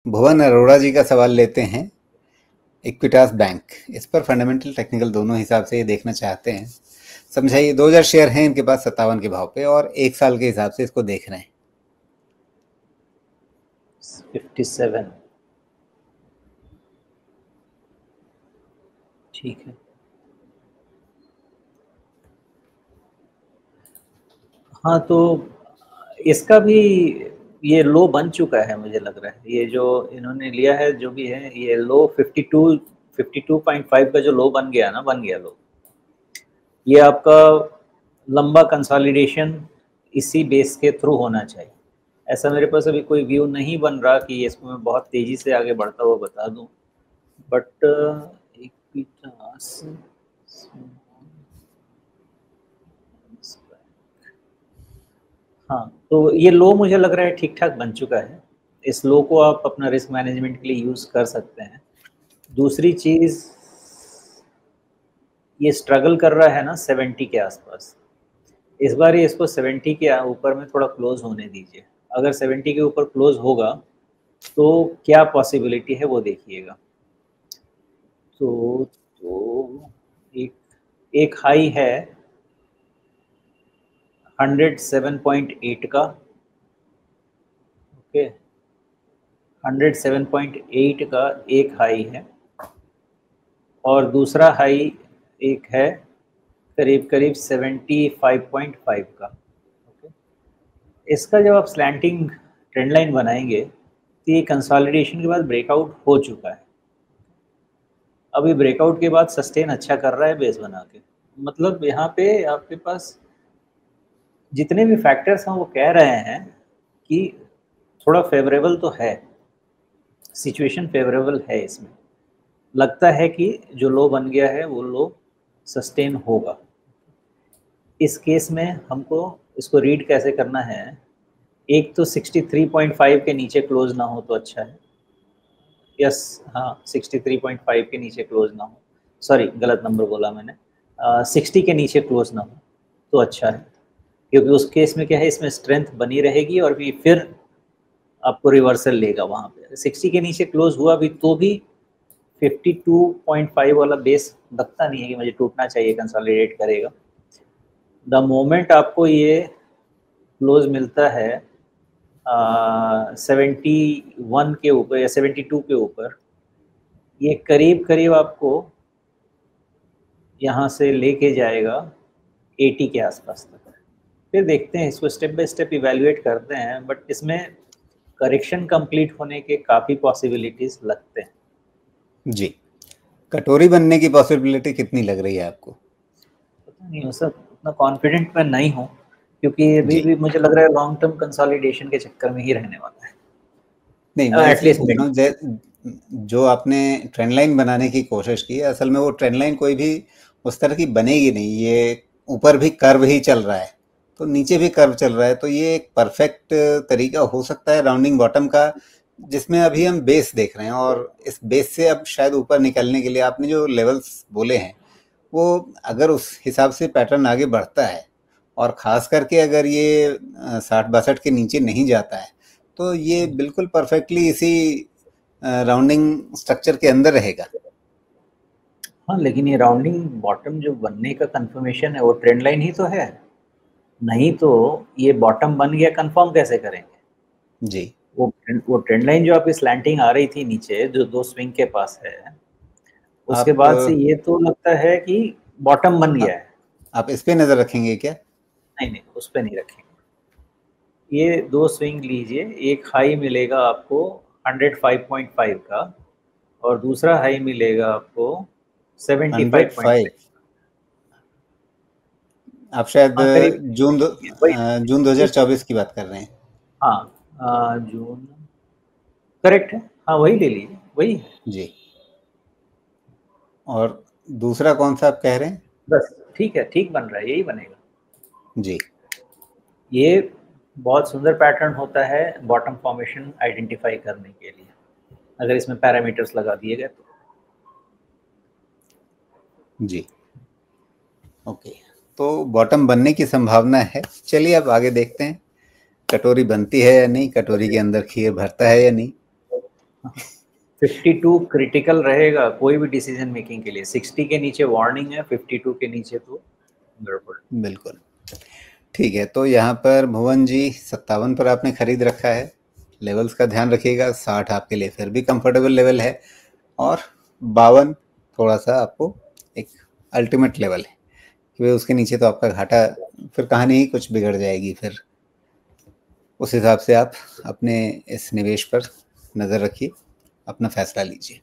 भुवन अरोड़ा जी का सवाल लेते हैं। इक्विटास बैंक, इस पर फंडामेंटल टेक्निकल दोनों हिसाब से ये देखना चाहते हैं। समझाइए, 2000 शेयर हैं इनके पास 57 के भाव पे और एक साल के हिसाब से इसको देख रहे हैं। 57 ठीक है। हाँ, तो इसका भी ये लो बन चुका है, मुझे लग रहा है। ये जो इन्होंने लिया है जो भी है, ये लो 52.5 का जो लो बन गया लो। ये आपका लंबा कंसोलिडेशन इसी बेस के थ्रू होना चाहिए। ऐसा मेरे पास अभी कोई व्यू नहीं बन रहा कि इसको मैं बहुत तेजी से आगे बढ़ता हुआ बता दूं, बट हाँ, तो ये लो मुझे लग रहा है ठीक ठाक बन चुका है। इस लो को आप अपना रिस्क मैनेजमेंट के लिए यूज कर सकते हैं। दूसरी चीज, ये स्ट्रगल कर रहा है ना 70 के आसपास। इस बार ये इसको 70 के ऊपर में थोड़ा क्लोज होने दीजिए। अगर 70 के ऊपर क्लोज होगा तो क्या पॉसिबिलिटी है वो देखिएगा। तो एक हाई है 107.8 का, ओके। 107.8 का एक हाई है और दूसरा हाई एक है करीब करीब 75.5 का, ओके। इसका जब आप स्लैंटिंग ट्रेंड लाइन बनाएंगे तो ये कंसोलिडेशन के बाद ब्रेकआउट हो चुका है। अभी ब्रेकआउट के बाद सस्टेन अच्छा कर रहा है बेस बना के। मतलब यहाँ पे आपके पास जितने भी फैक्टर्स हैं वो कह रहे हैं कि थोड़ा फेवरेबल तो है, सिचुएशन फेवरेबल है। इसमें लगता है कि जो लो बन गया है वो लो सस्टेन होगा। इस केस में हमको इसको रीड कैसे करना है, एक तो 63.5 के नीचे क्लोज ना हो तो अच्छा है। यस, हाँ, 63.5 के नीचे क्लोज ना हो, सॉरी गलत नंबर बोला मैंने, 60 के नीचे क्लोज ना हो तो अच्छा है। क्योंकि उस केस में क्या है, इसमें स्ट्रेंथ बनी रहेगी और भी फिर आपको रिवर्सल लेगा। वहाँ पे 60 के नीचे क्लोज हुआ भी तो भी 52.5 वाला बेस लगता नहीं है कि मुझे टूटना चाहिए, कंसोलिडेट करेगा। द मोमेंट आपको ये क्लोज मिलता है 71 के ऊपर या 72 के ऊपर, ये करीब करीब आपको यहाँ से लेके जाएगा 80 के आसपास तक। फिर देखते हैं, इसको स्टेप बाय स्टेप इवैल्यूएट करते हैं, बट इसमें करेक्शन कंप्लीट होने के काफ़ी पॉसिबिलिटीज लगते हैं। जी, कटोरी बनने की पॉसिबिलिटी कितनी लग रही है आपको? पता नहीं, वो सब उतना कॉन्फिडेंट मैं नहीं हूँ, क्योंकि अभी जी, भी मुझे लग रहा है लॉन्ग टर्म कंसोलिडेशन के चक्कर में ही रहने वाला है। नहीं मैं इसलिए एटलीस्ट पूछ रहा हूँ, जो आपने ट्रेंड लाइन बनाने की कोशिश की है, असल में वो ट्रेंड लाइन कोई भी उस तरह की बनेगी नहीं। ये ऊपर भी कर्व ही चल रहा है तो नीचे भी कर्व चल रहा है, तो ये एक परफेक्ट तरीका हो सकता है राउंडिंग बॉटम का, जिसमें अभी हम बेस देख रहे हैं। और इस बेस से अब शायद ऊपर निकलने के लिए आपने जो लेवल्स बोले हैं, वो अगर उस हिसाब से पैटर्न आगे बढ़ता है और ख़ास करके अगर ये 60-62 के नीचे नहीं जाता है, तो ये बिल्कुल परफेक्टली इसी राउंडिंग स्ट्रक्चर के अंदर रहेगा। हाँ, लेकिन ये राउंडिंग बॉटम जो बनने का कंफर्मेशन है वो ट्रेंड लाइन ही तो है। नहीं तो ये बॉटम बन गया कंफर्म कैसे करेंगे? जी, वो ट्रेंड लाइन जो आपकी स्लैंटिंग आ रही थी नीचे, जो दो स्विंग के पास है, उसके आप बाद से ये तो लगता है कि बॉटम बन गया आप, है। आप इस पे नज़र रखेंगे क्या? नहीं नहीं, उस पर नहीं रखेंगे। ये दो स्विंग लीजिए, एक हाई मिलेगा आपको 105.5 का और दूसरा हाई मिलेगा आपको 75.5। 105? आप शायद हाँ, करीब वही। जून इस 2024 की बात कर रहे हैं। हाँ, जून, करेक्ट है। हाँ, वही ले लीजिए, वही है। जी, और दूसरा कौन सा आप कह रहे हैं? बस ठीक है, ठीक बन रहा है, यही बनेगा। जी, ये बहुत सुंदर पैटर्न होता है बॉटम फॉर्मेशन आइडेंटिफाई करने के लिए, अगर इसमें पैरामीटर्स लगा दिए गए तो। जी, ओके। तो बॉटम बनने की संभावना है। चलिए अब आगे देखते हैं, कटोरी बनती है या नहीं, कटोरी के अंदर खीर भरता है या नहीं। 52 क्रिटिकल रहेगा कोई भी डिसीजन मेकिंग के लिए। 60 के नीचे वार्निंग है, 52 के नीचे तो गड़बड़। बिल्कुल। ठीक है, तो यहाँ पर भुवन जी 57 पर आपने खरीद रखा है। लेवल्स का ध्यान रखिएगा, 60 आपके लिए फिर भी कंफर्टेबल लेवल है, और 52 थोड़ा सा आपको एक अल्टीमेट लेवल है, कि उसके नीचे तो आपका घाटा, फिर कहानी ही कुछ बिगड़ जाएगी। फिर उस हिसाब से आप अपने इस निवेश पर नज़र रखिए, अपना फैसला लीजिए।